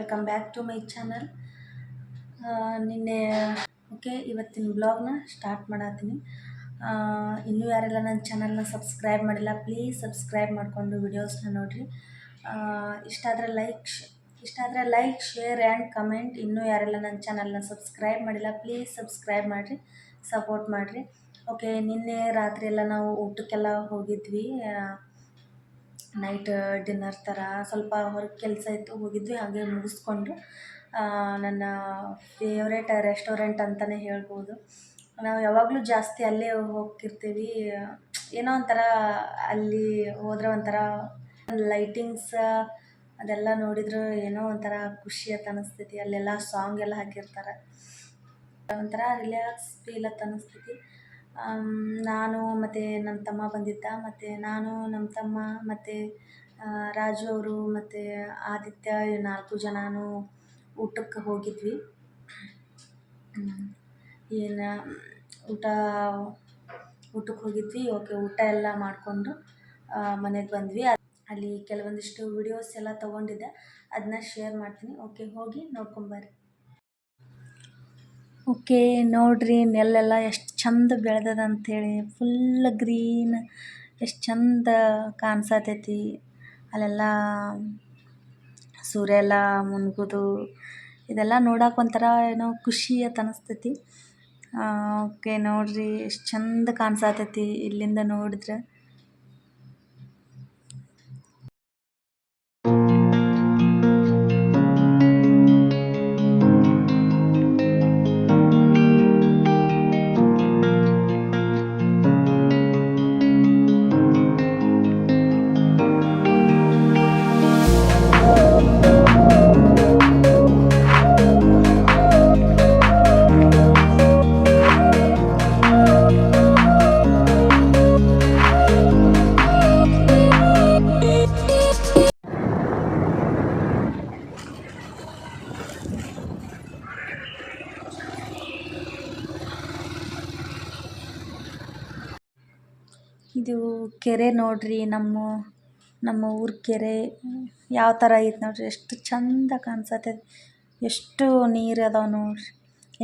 Welcome back to my channel. ನಿನ್ನೆ okay, ಇವತ್ತಿನ ಬ್ಲಾಗ್ನ ಸ್ಟಾರ್ಟ್ ಮಾಡತ್ತೀನಿ. ಇನ್ನೂ ಯಾರೆಲ್ಲ ನನ್ನ ಚಾನಲ್ನ ಸಬ್ಸ್ಕ್ರೈಬ್ ಮಾಡಿಲ್ಲ, ಪ್ಲೀಸ್ ಸಬ್ಸ್ಕ್ರೈಬ್ ಮಾಡಿಕೊಂಡು ವಿಡಿಯೋಸ್ನ ನೋಡಿರಿ. ಇಷ್ಟ ಆದರೆ ಲೈಕ್ ಶೇರ್ ಆ್ಯಂಡ್ ಕಮೆಂಟ್. ಇನ್ನೂ ಯಾರೆಲ್ಲ ನನ್ನ ಚಾನಲ್ನ ಸಬ್ಸ್ಕ್ರೈಬ್ ಮಾಡಿಲ್ಲ, ಪ್ಲೀಸ್ ಸಬ್ಸ್ಕ್ರೈಬ್ ಮಾಡಿರಿ, ಸಪೋರ್ಟ್ ಮಾಡಿರಿ. ಓಕೆ, ನಿನ್ನೆ ರಾತ್ರಿ ಎಲ್ಲ ನಾವು ಊಟಕ್ಕೆಲ್ಲ ಹೋಗಿದ್ವಿ. ನೈಟ್ ಡಿನ್ನರ್ ಥರ ಸ್ವಲ್ಪ ಹೊರಗೆ ಕೆಲಸ ಇತ್ತು, ಹೋಗಿದ್ವಿ. ಹಾಗೆ ಮುಗಿಸ್ಕೊಂಡು ನನ್ನ ಫೇವ್ರೇಟ್ ರೆಸ್ಟೋರೆಂಟ್ ಅಂತಲೇ ಹೇಳ್ಬೋದು. ನಾವು ಯಾವಾಗಲೂ ಜಾಸ್ತಿ ಅಲ್ಲೇ ಹೋಗ್ತಿರ್ತೀವಿ. ಏನೋ ಒಂಥರ ಅಲ್ಲಿ ಹೋದ್ರೆ ಒಂಥರ ಲೈಟಿಂಗ್ಸ್ ಅದೆಲ್ಲ ನೋಡಿದ್ರೆ ಏನೋ ಒಂಥರ ಖುಷಿ ಅಂತ ಅನಿಸ್ತೈತಿ. ಅಲ್ಲೆಲ್ಲ ಸಾಂಗ್ ಎಲ್ಲ ಹಾಕಿರ್ತಾರೆ, ಒಂಥರ ರಿಲ್ಯಾಕ್ಸ್ ಫೀಲ್ ಅಂತ ಅನಿಸ್ತೈತಿ. ನಾನು ಮತ್ತು ನಮ್ಮ ತಮ್ಮ ಬಂದಿದ್ದ, ಮತ್ತು ನಾನು ನಮ್ಮ ತಮ್ಮ ಮತ್ತು ರಾಜು ಅವರು ಮತ್ತು ಆದಿತ್ಯ 4 ಜನನೂ ಊಟಕ್ಕೆ ಹೋಗಿದ್ವಿ. ಊಟಕ್ಕೆ ಹೋಗಿದ್ವಿ. ಓಕೆ, ಊಟ ಎಲ್ಲ ಮಾಡಿಕೊಂಡು ಮನೆಗೆ ಬಂದ್ವಿ. ಅಲ್ಲಿ ಕೆಲವೊಂದಿಷ್ಟು ವಿಡಿಯೋಸ್ ಎಲ್ಲ ತೊಗೊಂಡಿದ್ದೆ, ಅದನ್ನ ಶೇರ್ ಮಾಡ್ತೀನಿ. ಓಕೆ, ಹೋಗಿ ನೋಡ್ಕೊಂಬರ್ರಿ. ಓಕೆ, ನೋಡ್ರಿ ನೆಲ್ಲೆಲ್ಲ ಎಷ್ಟು ಚಂದ ಬೆಳೆದದ ಅಂಥೇಳಿ. ಫುಲ್ ಗ್ರೀನ್, ಎಷ್ಟು ಚಂದ ಕಾಣಿಸತೈತಿ. ಅಲ್ಲೆಲ್ಲ ಸೂರ್ಯ ಎಲ್ಲ ಮುನ್ಗೋದು ಇದೆಲ್ಲ ನೋಡಕ್ಕೆ ಒಂಥರ ಏನೋ ಖುಷಿ ಅಂತ ಅನಿಸ್ತೈತಿ. ಓಕೆ, ನೋಡ್ರಿ ಎಷ್ಟು ಚಂದ ಕಾಣಿಸತೈತಿ ಇಲ್ಲಿಂದ ನೋಡಿದ್ರೆ. ಇದು ಕೆರೆ ನೋಡ್ರಿ, ನಮ್ಮ ಊರ ಕೆರೆ ಯಾವ ಥರ ಐತೆ ನೋಡ್ರಿ. ಎಷ್ಟು ಚಂದ ಕಾಣಿಸತೈತಿ, ಎಷ್ಟು ನೀರು ಅದಾವೆ ನೋಡ್ರಿ.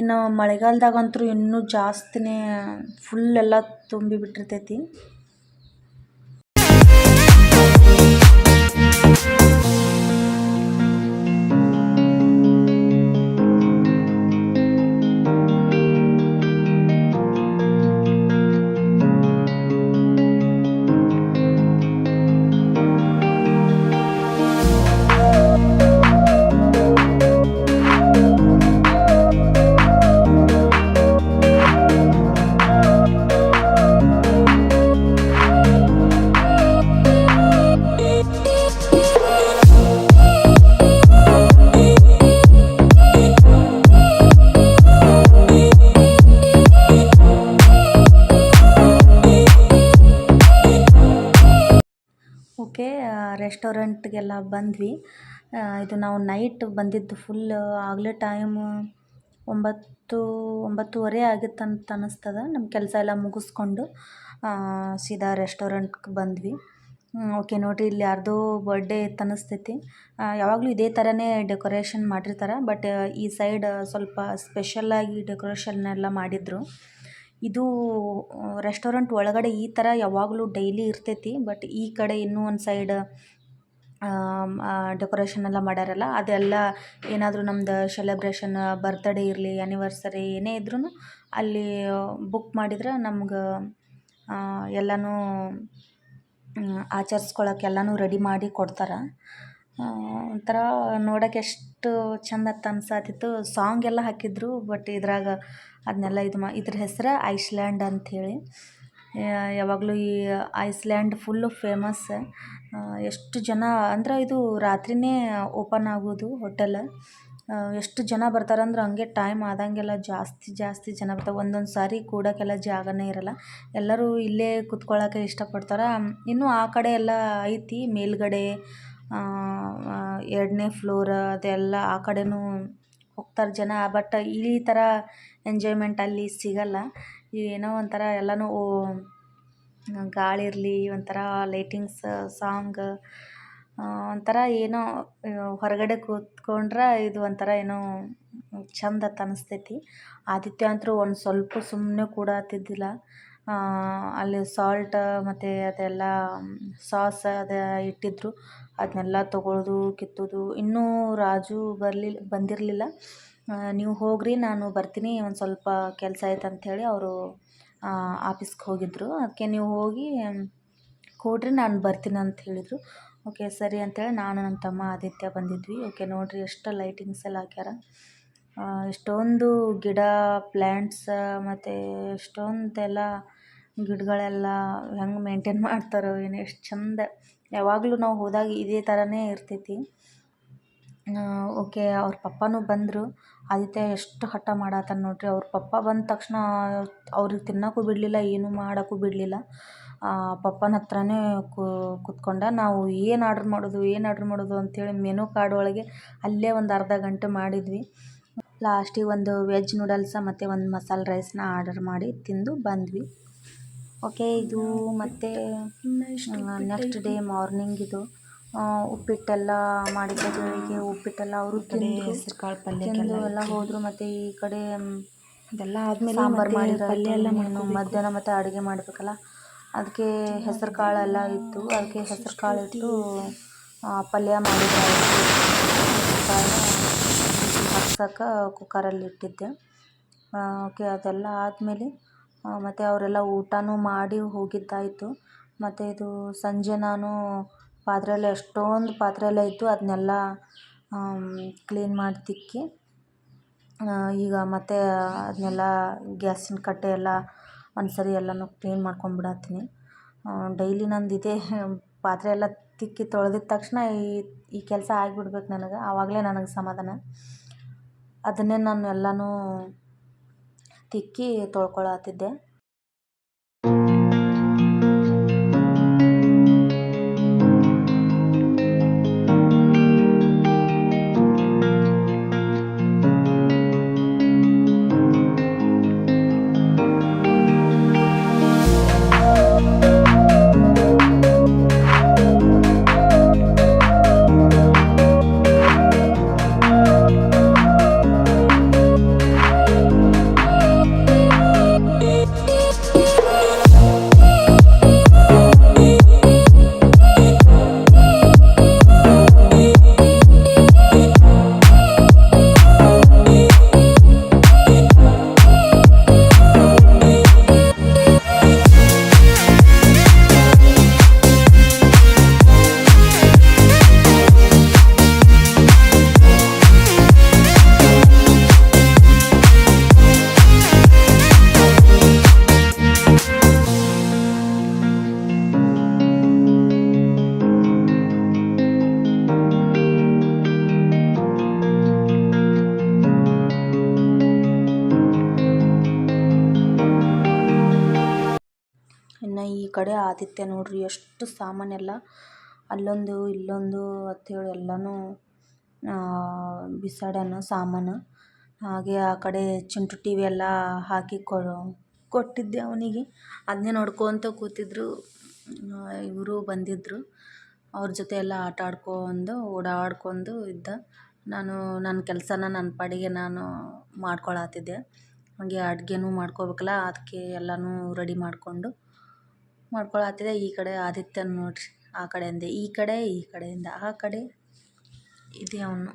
ಇನ್ನು ಮಳೆಗಾಲದಾಗಂತೂ ಇನ್ನೂ ಜಾಸ್ತಿನೇ ಫುಲ್ ಎಲ್ಲ ತುಂಬಿ ಬಿಟ್ಟಿರ್ತೈತಿ. ಓಕೆ, ರೆಸ್ಟೋರೆಂಟ್ಗೆಲ್ಲ ಬಂದ್ವಿ. ಇದು ನಾವು ನೈಟ್ ಬಂದಿದ್ದು. ಫುಲ್ ಆಗಲೇ ಟೈಮ್ 9-9:30 ಆಗಿತ್ತಂತ ಅನ್ನಿಸ್ತದ. ನಮ್ಮ ಕೆಲಸ ಎಲ್ಲ ಮುಗಿಸ್ಕೊಂಡು ಸೀದಾ ರೆಸ್ಟೋರೆಂಟ್ಗೆ ಬಂದ್ವಿ. ಓಕೆ, ನೋಡಿರಿ ಇಲ್ಲಿ ಯಾರ್ದೋ ಬರ್ಡೇ ಇತ್ತು ಅನ್ನಿಸ್ತೈತಿ. ಯಾವಾಗಲೂ ಇದೇ ಥರನೇ ಡೆಕೋರೇಷನ್ ಮಾಡಿರ್ತಾರೆ, ಬಟ್ ಈ ಸೈಡ್ ಸ್ವಲ್ಪ ಸ್ಪೆಷಲ್ಲಾಗಿ ಡೆಕೋರೇಷನ್ ಎಲ್ಲ ಮಾಡಿದರು. ಇದು ರೆಸ್ಟೋರೆಂಟ್ ಒಳಗಡೆ ಈ ಥರ ಯಾವಾಗಲೂ ಡೈಲಿ ಇರ್ತೈತಿ, ಬಟ್ ಈ ಕಡೆ ಇನ್ನೂ ಒಂದು ಸೈಡ್ ಡೆಕೋರೇಷನ್ ಎಲ್ಲ ಮಾಡ್ಯಾರಲ್ಲ, ಅದೆಲ್ಲ ಏನಾದರೂ ನಮ್ದು ಸೆಲೆಬ್ರೇಷನ್, ಬರ್ತ್ಡೇ ಇರಲಿ, ಆ್ಯನಿವರ್ಸರಿ ಏನೇ ಇದ್ರೂ ಅಲ್ಲಿ ಬುಕ್ ಮಾಡಿದ್ರೆ ನಮ್ಗೆ ಎಲ್ಲನೂ ಆಚರಿಸ್ಕೊಳಕ್ಕೆ ಎಲ್ಲನೂ ರೆಡಿ ಮಾಡಿ ಕೊಡ್ತಾರೆ. ಒಂಥರ ನೋಡೋಕೆ ಎಷ್ಟು ಚಂದ ಅಂತ ಅನ್ಸತ್ತಿತ್ತು. ಸಾಂಗ್ ಎಲ್ಲ ಹಾಕಿದ್ರು, ಬಟ್ ಇದ್ರಾಗ ಅದನ್ನೆಲ್ಲ ಇದ್ರ ಹೆಸರು ಐಸ್ಲ್ಯಾಂಡ್ ಅಂಥೇಳಿ. ಯಾವಾಗಲೂ ಈ ಐಸ್ಲ್ಯಾಂಡ್ ಫುಲ್ಲು ಫೇಮಸ್. ಎಷ್ಟು ಜನ ಅಂದ್ರೆ ಇದು ರಾತ್ರಿಯೇ ಓಪನ್ ಆಗೋದು ಹೋಟೆಲ್. ಎಷ್ಟು ಜನ ಬರ್ತಾರಂದ್ರೆ ಹಂಗೆ ಟೈಮ್ ಆದಂಗೆಲ್ಲ ಜಾಸ್ತಿ ಜನ ಬರ್ತಾರೆ. ಒಂದೊಂದು ಸಾರಿ ಕೂಡೋಕ್ಕೆಲ್ಲ ಜಾಗನೇ ಇರೋಲ್ಲ, ಎಲ್ಲರೂ ಇಲ್ಲೇ ಕುತ್ಕೊಳ್ಳೋಕೆ ಇಷ್ಟಪಡ್ತಾರೆ. ಇನ್ನೂ ಆ ಕಡೆ ಎಲ್ಲ ಐತಿ ಮೇಲ್ಗಡೆ 2ನೇ ಫ್ಲೋರ್ ಅದೆಲ್ಲ, ಆ ಕಡೆನೂ ಹೋಗ್ತಾರೆ ಜನ. ಬಟ್ ಈ ಥರ ಎಂಜಾಯ್ಮೆಂಟ್ ಅಲ್ಲಿ ಸಿಗಲ್ಲ. ಏನೋ ಒಂಥರ ಎಲ್ಲನೂ ಗಾಳಿ ಇರಲಿ, ಒಂಥರ ಲೈಟಿಂಗ್ಸ್, ಸಾಂಗ್ ಒಂಥರ ಏನೋ ಹೊರಗಡೆ ಕೂತ್ಕೊಂಡ್ರೆ ಇದು ಒಂಥರ ಏನೋ ಚಂದ ಅನಿಸ್ತೈತಿ. ಆದಿತ್ಯ ಅಂತೂ ಒಂದು ಸ್ವಲ್ಪ ಸುಮ್ಮನೆ ಕೂಡತ್ತಿದ್ದಿಲ್ಲ. ಅಲ್ಲಿ ಸಾಲ್ಟ್ ಮತ್ತು ಅದೆಲ್ಲ ಸಾಸ್ ಅದು ಇಟ್ಟಿದ್ರು, ಅದನ್ನೆಲ್ಲ ತೊಗೊಳೋದು ಕಿತ್ತೋದು. ಇನ್ನೂ ರಾಜು ಬಂದಿರಲಿಲ್ಲ. ನೀವು ಹೋಗ್ರಿ, ನಾನು ಬರ್ತೀನಿ, ಒಂದು ಸ್ವಲ್ಪ ಕೆಲಸ ಐತೆ ಅಂಥೇಳಿ ಅವರು ಆಫೀಸ್ಗೆ ಹೋಗಿದ್ದರು. ಅದಕ್ಕೆ ನೀವು ಹೋಗಿ ಕೊಡ್ರಿ, ನಾನು ಬರ್ತೀನಿ ಅಂತ ಹೇಳಿದರು. ಓಕೆ ಸರಿ ಅಂತೇಳಿ ನಾನು ನಮ್ಮ ತಮ್ಮ ಆದಿತ್ಯ ಬಂದಿದ್ವಿ. ಓಕೆ ನೋಡಿರಿ ಎಷ್ಟು ಲೈಟಿಂಗ್ಸ್ ಎಲ್ಲ ಹಾಕ್ಯಾರ. ಎಷ್ಟೊಂದು ಗಿಡ ಪ್ಲ್ಯಾಂಟ್ಸ್ ಮತ್ತು ಎಷ್ಟೊಂದೆಲ್ಲ ಗಿಡಗಳೆಲ್ಲ ಹೆಂಗೆ ಮೇಂಟೈನ್ ಮಾಡ್ತಾರೋ ಏನೋ, ಎಷ್ಟು ಚಂದ. ಯಾವಾಗಲೂ ನಾವು ಹೋದಾಗ ಇದೇ ಥರನೇ ಇರ್ತೈತಿ. ಓಕೆ ಅವ್ರ ಪಪ್ಪನೂ ಬಂದರು. ಆದಿತ್ಯ ಎಷ್ಟು ಹಠ ಮಾಡತ್ತಾನ ನೋಡ್ರಿ. ಅವ್ರ ಪಪ್ಪ ಬಂದ ತಕ್ಷಣ ಅವ್ರಿಗೆ ತಿನ್ನೋಕ್ಕೂ ಬಿಡಲಿಲ್ಲ, ಏನೂ ಮಾಡೋಕ್ಕೂ ಬಿಡಲಿಲ್ಲ. ಪಪ್ಪನ ಹತ್ರನೇ ಕೂತ್ಕೊಂಡ. ನಾವು ಏನು ಆರ್ಡ್ರ್ ಮಾಡೋದು ಅಂಥೇಳಿ ಮೆನು ಕಾರ್ಡ್ ಒಳಗೆ ಅಲ್ಲೇ ಒಂದು ಅರ್ಧ ಗಂಟೆ ಮಾಡಿದ್ವಿ. ಲಾಸ್ಟಿಗೆ ಒಂದು ವೆಜ್ ನೂಡಲ್ಸ ಮತ್ತು ಒಂದು ಮಸಾಲೆ ರೈಸ್ನ ಆರ್ಡರ್ ಮಾಡಿ ತಿಂದು ಬಂದ್ವಿ. ಓಕೆ ಇದು ಮತ್ತು ನೆಕ್ಸ್ಟ್ ಡೇ ಮಾರ್ನಿಂಗ್ ಇದು ಉಪ್ಪಿಟ್ಟೆಲ್ಲ ಮಾಡಿದ್ದೆ. ಬೆಳಿಗ್ಗೆ ಉಪ್ಪಿಟ್ಟೆಲ್ಲ ಅವರು ಹೆಸರು ಕಾಳು ಪಲ್ಯ ತಿಂದು ಎಲ್ಲ ಹೋದರು. ಮತ್ತು ಈ ಕಡೆ ಇದೆಲ್ಲ ಆದಮೇಲೆ ಸಾಂಬಾರು ಮಾಡಿರೋ ಪಲ್ಯ ಎಲ್ಲ ಮಧ್ಯಾಹ್ನ ಮತ್ತು ಅಡುಗೆ ಮಾಡಬೇಕಲ್ಲ, ಅದಕ್ಕೆ ಹೆಸರು ಕಾಳೆಲ್ಲ ಇತ್ತು. ಅದಕ್ಕೆ ಹೆಸರು ಕಾಳು ಇಟ್ಟು ಪಲ್ಯ ಮಾಡಿದ್ರೆ ಹರ್ಸಕ್ಕೆ ಕುಕ್ಕರಲ್ಲಿ ಇಟ್ಟಿದ್ದೆ. ಓಕೆ ಅದೆಲ್ಲ ಆದಮೇಲೆ ಮತ್ತು ಅವರೆಲ್ಲ ಊಟನೂ ಮಾಡಿ ಹೋಗಿದ್ದಾಯಿತು. ಮತ್ತು ಇದು ಸಂಜೆ ನಾನು ಪಾತ್ರೆ ಎಷ್ಟೊಂದು ಪಾತ್ರೆ ಎಲ್ಲ ಇತ್ತು, ಅದನ್ನೆಲ್ಲ ಕ್ಲೀನ್ ಮಾಡಿ ತಿಕ್ಕಿ ಈಗ ಮತ್ತೆ ಅದನ್ನೆಲ್ಲ ಗ್ಯಾಸಿನ ಕಟ್ಟೆ ಎಲ್ಲ ಒಂದು ಸರಿ ಎಲ್ಲನೂ ಕ್ಲೀನ್ ಮಾಡ್ಕೊಂಡ್ಬಿಡತ್ತೀನಿ. ಡೈಲಿ ನಂದು ಇದೇ ಪಾತ್ರೆ ಎಲ್ಲ ತಿಕ್ಕಿ ತೊಳೆದಿದ್ದ ತಕ್ಷಣ ಈ ಕೆಲಸ ಆಗಿಬಿಡ್ಬೇಕು ನನಗೆ, ಆವಾಗಲೇ ನನಗೆ ಸಮಾಧಾನ. ಅದನ್ನೇ ನಾನು ಎಲ್ಲನೂ ತಿಕ್ಕಿ ತೊಳ್ಕೊಳತ್ತಿದ್ದೆ. ಇನ್ನು ಈ ಕಡೆ ಆದಿತ್ಯ ನೋಡ್ರಿ ಎಷ್ಟು ಸಾಮಾನೆಲ್ಲ ಅಲ್ಲೊಂದು ಇಲ್ಲೊಂದು ಅಂಥೇಳಿ ಎಲ್ಲನೂ ಬಿಸಾಡ್ಯಾನ ಸಾಮಾನು. ಹಾಗೆ ಆ ಕಡೆ ಚಿಂಟು ಟಿ ವಿ ಎಲ್ಲ ಹಾಕಿ ಕೊಟ್ಟಿದ್ದೆ ಅವನಿಗೆ. ಅದನ್ನೇ ನೋಡ್ಕೊತ ಕೂತಿದ್ರು. ಇವರು ಬಂದಿದ್ದರು, ಅವ್ರ ಜೊತೆ ಎಲ್ಲ ಆಟ ಆಡ್ಕೊಂಡು ಓಡಾಡ್ಕೊಂಡು ಇದ್ದ. ನಾನು ನನ್ನ ಕೆಲಸನ ನನ್ನ ಪಾಡಿಗೆ ನಾನು ಮಾಡ್ಕೊಳತ್ತಿದ್ದೆ. ಹಾಗೆ ಅಡುಗೆನೂ ಮಾಡ್ಕೋಬೇಕಲ್ಲ, ಅದಕ್ಕೆ ಎಲ್ಲನೂ ರೆಡಿ ಮಾಡ್ಕೊಳತ್ತಿದ್ದೆ. ಈ ಕಡೆ ಆದಿತ್ಯನ ನೋಡ್ರಿ, ಆ ಕಡೆಯಿಂದ ಈ ಕಡೆ, ಈ ಕಡೆಯಿಂದ ಆ ಕಡೆ ಇದೆ ಅವನು.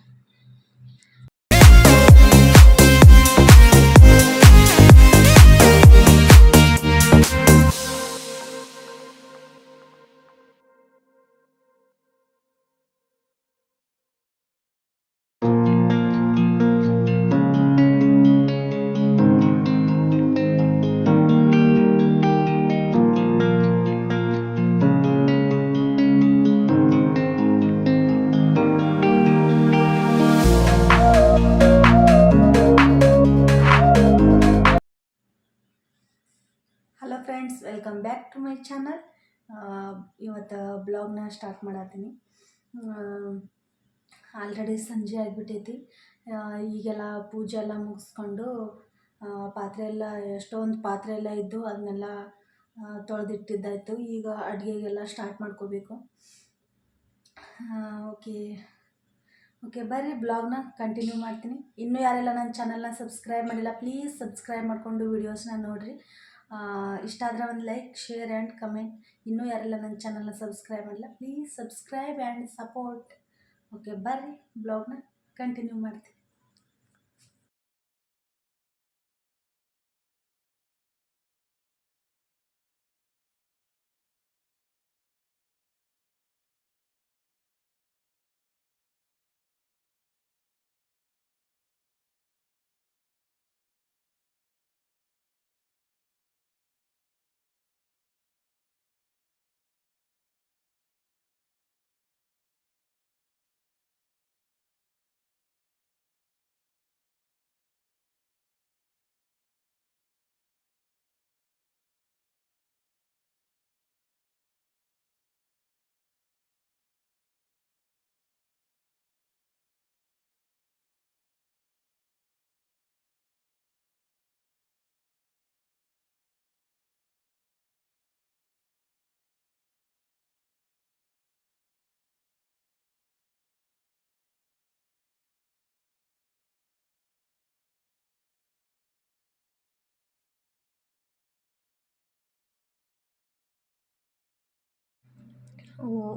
Hello friends, welcome back to my channel. ಇವತ್ತು ಬ್ಲಾಗ್ನ ಸ್ಟಾರ್ಟ್ ಮಾಡತ್ತೀನಿ. ಆಲ್ರೆಡಿ ಸಂಜೆ ಆಗಿಬಿಟ್ಟೈತಿ. ಈಗೆಲ್ಲ ಪೂಜೆ ಎಲ್ಲ ಮುಗಿಸ್ಕೊಂಡು ಪಾತ್ರೆ ಎಲ್ಲ ಎಷ್ಟೊಂದು ಪಾತ್ರೆ ಎಲ್ಲ ಇದ್ದು ಅದನ್ನೆಲ್ಲ ತೊಳೆದಿಟ್ಟಿದ್ದಾಯಿತು. ಈಗ ಅಡುಗೆಗೆಲ್ಲ ಸ್ಟಾರ್ಟ್ ಮಾಡ್ಕೋಬೇಕು. ಓಕೆ ಓಕೆ ಬರ್ರಿ ಬ್ಲಾಗ್ನ ಕಂಟಿನ್ಯೂ ಮಾಡ್ತೀನಿ. ಇನ್ನೂ ಯಾರೆಲ್ಲ ನನ್ನ ಚಾನಲ್ನ ಸಬ್ಸ್ಕ್ರೈಬ್ ಮಾಡಿಲ್ಲ ಪ್ಲೀಸ್ ಸಬ್ಸ್ಕ್ರೈಬ್ ಮಾಡಿಕೊಂಡು ವೀಡಿಯೋಸ್ನ ನೋಡಿರಿ. ಇಷ್ಟ ಆದರೆ ಒಂದು ಲೈಕ್ ಶೇರ್ ಆ್ಯಂಡ್ ಕಮೆಂಟ್. ಇನ್ನೂ ಯಾರೆಲ್ಲ ನನ್ನ ಚಾನಲ್ನ ಸಬ್ಸ್ಕ್ರೈಬ್ ಮಾಡಿಲ್ಲ please subscribe and support. Okay ಬರ್ರಿ ಬ್ಲಾಗ್ನ ಕಂಟಿನ್ಯೂ ಮಾಡ್ತೀನಿ.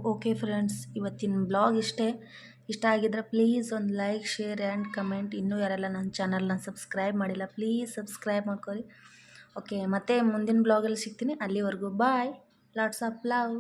ಓಕೆ ಫ್ರೆಂಡ್ಸ್, ಇವತ್ತಿನ ಬ್ಲಾಗ್ ಇಷ್ಟೇ. ಇಷ್ಟ ಆಗಿದ್ರೆ ಪ್ಲೀಸ್ ಒಂದು ಲೈಕ್ ಶೇರ್ ಆ್ಯಂಡ್ ಕಮೆಂಟ್. ಇನ್ನೂ ಯಾರೆಲ್ಲ ನನ್ನ ಚಾನಲ್ನ ಸಬ್ಸ್ಕ್ರೈಬ್ ಮಾಡಿಲ್ಲ ಪ್ಲೀಸ್ ಸಬ್ಸ್ಕ್ರೈಬ್ ಮಾಡ್ಕೊರಿ. ಓಕೆ ಮತ್ತೆ ಮುಂದಿನ ಬ್ಲಾಗಲ್ಲಿ ಸಿಗ್ತೀನಿ. ಅಲ್ಲಿವರೆಗೂ ಬಾಯ್, ಲಾಟ್ಸ್ ಆಫ್ ಲವ್.